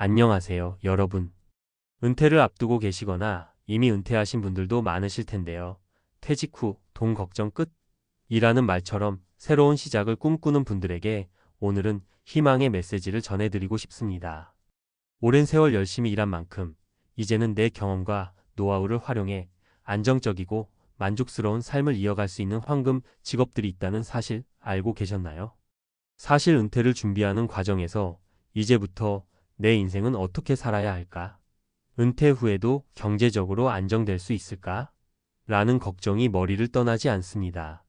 안녕하세요, 여러분. 은퇴를 앞두고 계시거나 이미 은퇴하신 분들도 많으실 텐데요. 퇴직 후 돈 걱정 끝이라는 말처럼 새로운 시작을 꿈꾸는 분들에게 오늘은 희망의 메시지를 전해드리고 싶습니다. 오랜 세월 열심히 일한 만큼 이제는 내 경험과 노하우를 활용해 안정적이고 만족스러운 삶을 이어갈 수 있는 황금 직업들이 있다는 사실 알고 계셨나요? 사실 은퇴를 준비하는 과정에서 이제부터 내 인생은 어떻게 살아야 할까? 은퇴 후에도 경제적으로 안정될 수 있을까? 라는 걱정이 머리를 떠나지 않습니다.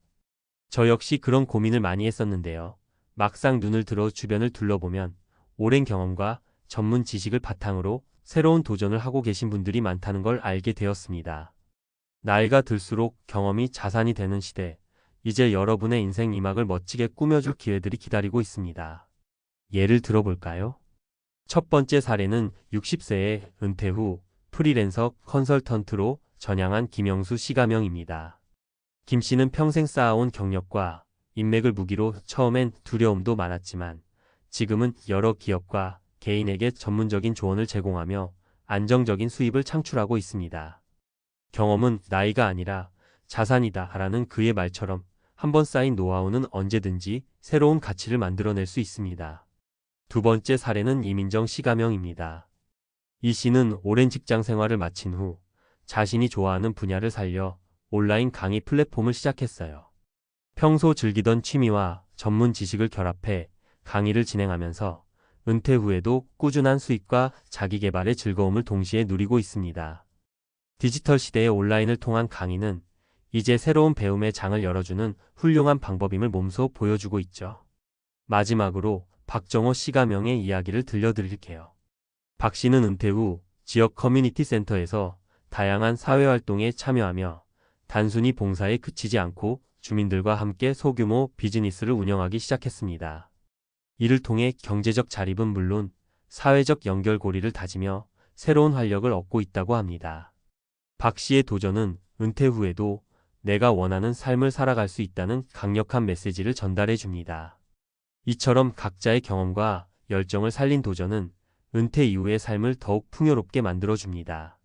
저 역시 그런 고민을 많이 했었는데요. 막상 눈을 들어 주변을 둘러보면 오랜 경험과 전문 지식을 바탕으로 새로운 도전을 하고 계신 분들이 많다는 걸 알게 되었습니다. 나이가 들수록 경험이 자산이 되는 시대, 이제 여러분의 인생 이막을 멋지게 꾸며줄 기회들이 기다리고 있습니다. 예를 들어볼까요? 첫 번째 사례는 60세에 은퇴 후 프리랜서 컨설턴트로 전향한 김영수 씨가명입니다. 김 씨는 평생 쌓아온 경력과 인맥을 무기로 처음엔 두려움도 많았지만 지금은 여러 기업과 개인에게 전문적인 조언을 제공하며 안정적인 수입을 창출하고 있습니다. 경험은 나이가 아니라 자산이다 라는 그의 말처럼 한번 쌓인 노하우는 언제든지 새로운 가치를 만들어낼 수 있습니다. 두 번째 사례는 이민정 씨가명입니다. 이 씨는 오랜 직장 생활을 마친 후 자신이 좋아하는 분야를 살려 온라인 강의 플랫폼을 시작했어요. 평소 즐기던 취미와 전문 지식을 결합해 강의를 진행하면서 은퇴 후에도 꾸준한 수익과 자기계발의 즐거움을 동시에 누리고 있습니다. 디지털 시대의 온라인을 통한 강의는 이제 새로운 배움의 장을 열어주는 훌륭한 방법임을 몸소 보여주고 있죠. 마지막으로 박정호 씨가명의 이야기를 들려드릴게요. 박 씨는 은퇴 후 지역 커뮤니티 센터에서 다양한 사회활동에 참여하며 단순히 봉사에 그치지 않고 주민들과 함께 소규모 비즈니스를 운영하기 시작했습니다. 이를 통해 경제적 자립은 물론 사회적 연결고리를 다지며 새로운 활력을 얻고 있다고 합니다. 박 씨의 도전은 은퇴 후에도 내가 원하는 삶을 살아갈 수 있다는 강력한 메시지를 전달해 줍니다. 이처럼 각자의 경험과 열정을 살린 도전은 은퇴 이후의 삶을 더욱 풍요롭게 만들어줍니다.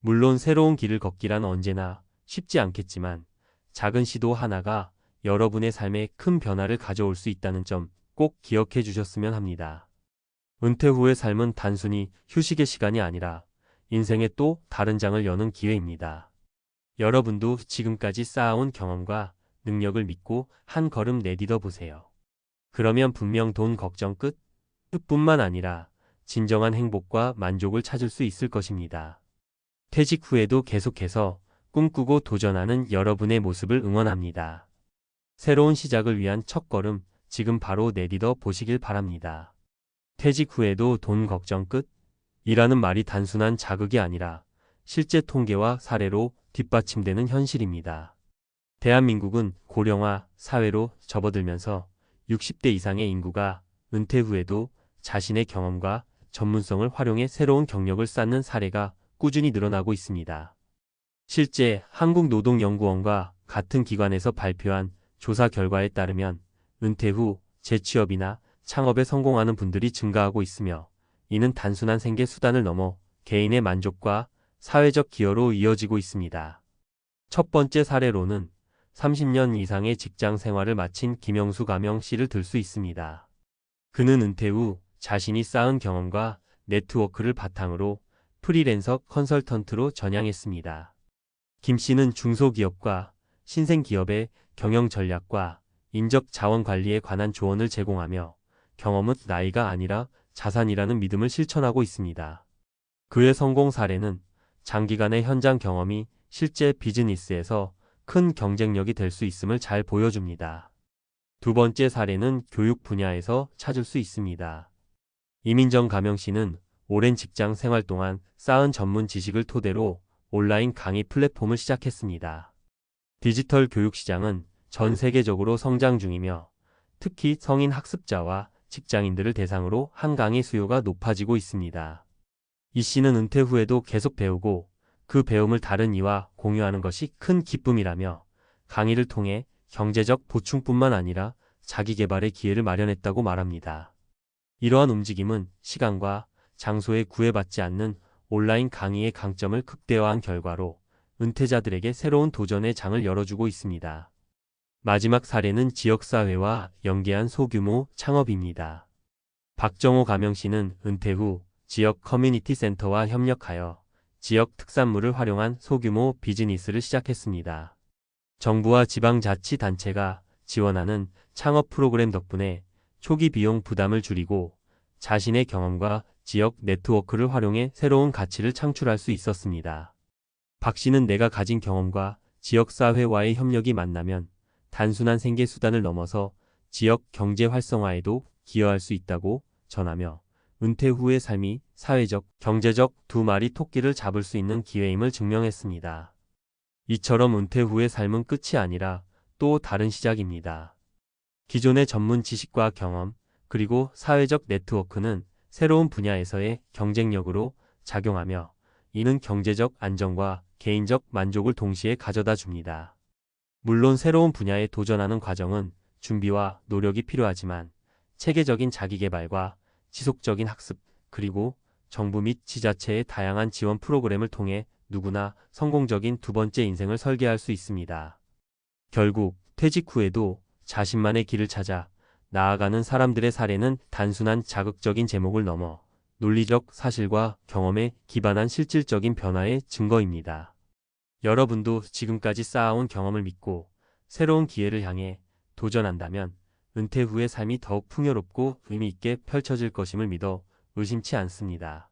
물론 새로운 길을 걷기란 언제나 쉽지 않겠지만 작은 시도 하나가 여러분의 삶에 큰 변화를 가져올 수 있다는 점 꼭 기억해 주셨으면 합니다. 은퇴 후의 삶은 단순히 휴식의 시간이 아니라 인생의 또 다른 장을 여는 기회입니다. 여러분도 지금까지 쌓아온 경험과 능력을 믿고 한 걸음 내딛어 보세요. 그러면 분명 돈 걱정 끝뿐만 아니라 진정한 행복과 만족을 찾을 수 있을 것입니다. 퇴직 후에도 계속해서 꿈꾸고 도전하는 여러분의 모습을 응원합니다. 새로운 시작을 위한 첫걸음 지금 바로 내딛어 보시길 바랍니다. 퇴직 후에도 돈 걱정 끝이라는 말이 단순한 자극이 아니라 실제 통계와 사례로 뒷받침되는 현실입니다. 대한민국은 고령화 사회로 접어들면서 60대 이상의 인구가 은퇴 후에도 자신의 경험과 전문성을 활용해 새로운 경력을 쌓는 사례가 꾸준히 늘어나고 있습니다. 실제 한국노동연구원과 같은 기관에서 발표한 조사 결과에 따르면 은퇴 후 재취업이나 창업에 성공하는 분들이 증가하고 있으며 이는 단순한 생계 수단을 넘어 개인의 만족과 사회적 기여로 이어지고 있습니다. 첫 번째 사례로는 30년 이상의 직장 생활을 마친 김영수 가명 씨를 들 수 있습니다. 그는 은퇴 후 자신이 쌓은 경험과 네트워크를 바탕으로 프리랜서 컨설턴트로 전향했습니다. 김 씨는 중소기업과 신생기업의 경영 전략과 인적 자원 관리에 관한 조언을 제공하며 경험은 나이가 아니라 자산이라는 믿음을 실천하고 있습니다. 그의 성공 사례는 장기간의 현장 경험이 실제 비즈니스에서 큰 경쟁력이 될 수 있음을 잘 보여줍니다. 두 번째 사례는 교육 분야에서 찾을 수 있습니다. 이민정 가명 씨는 오랜 직장 생활 동안 쌓은 전문 지식을 토대로 온라인 강의 플랫폼을 시작했습니다. 디지털 교육 시장은 전 세계적으로 성장 중이며 특히 성인 학습자와 직장인들을 대상으로 한 강의 수요가 높아지고 있습니다. 이 씨는 은퇴 후에도 계속 배우고 그 배움을 다른 이와 공유하는 것이 큰 기쁨이라며 강의를 통해 경제적 보충뿐만 아니라 자기 개발의 기회를 마련했다고 말합니다. 이러한 움직임은 시간과 장소에 구애받지 않는 온라인 강의의 강점을 극대화한 결과로 은퇴자들에게 새로운 도전의 장을 열어주고 있습니다. 마지막 사례는 지역사회와 연계한 소규모 창업입니다. 박정호 가명씨는 은퇴 후 지역 커뮤니티 센터와 협력하여 지역 특산물을 활용한 소규모 비즈니스를 시작했습니다. 정부와 지방자치단체가 지원하는 창업 프로그램 덕분에 초기 비용 부담을 줄이고 자신의 경험과 지역 네트워크를 활용해 새로운 가치를 창출할 수 있었습니다. 박 씨는 내가 가진 경험과 지역사회와의 협력이 만나면 단순한 생계수단을 넘어서 지역 경제 활성화에도 기여할 수 있다고 전하며 은퇴 후의 삶이 사회적, 경제적 두 마리 토끼를 잡을 수 있는 기회임을 증명했습니다. 이처럼 은퇴 후의 삶은 끝이 아니라 또 다른 시작입니다. 기존의 전문 지식과 경험, 그리고 사회적 네트워크는 새로운 분야에서의 경쟁력으로 작용하며 이는 경제적 안정과 개인적 만족을 동시에 가져다 줍니다. 물론 새로운 분야에 도전하는 과정은 준비와 노력이 필요하지만 체계적인 자기개발과 지속적인 학습, 그리고 정부 및 지자체의 다양한 지원 프로그램을 통해 누구나 성공적인 두 번째 인생을 설계할 수 있습니다. 결국 퇴직 후에도 자신만의 길을 찾아 나아가는 사람들의 사례는 단순한 자극적인 제목을 넘어 논리적 사실과 경험에 기반한 실질적인 변화의 증거입니다. 여러분도 지금까지 쌓아온 경험을 믿고 새로운 기회를 향해 도전한다면 은퇴 후의 삶이 더욱 풍요롭고 의미 있게 펼쳐질 것임을 믿어 의심치 않습니다.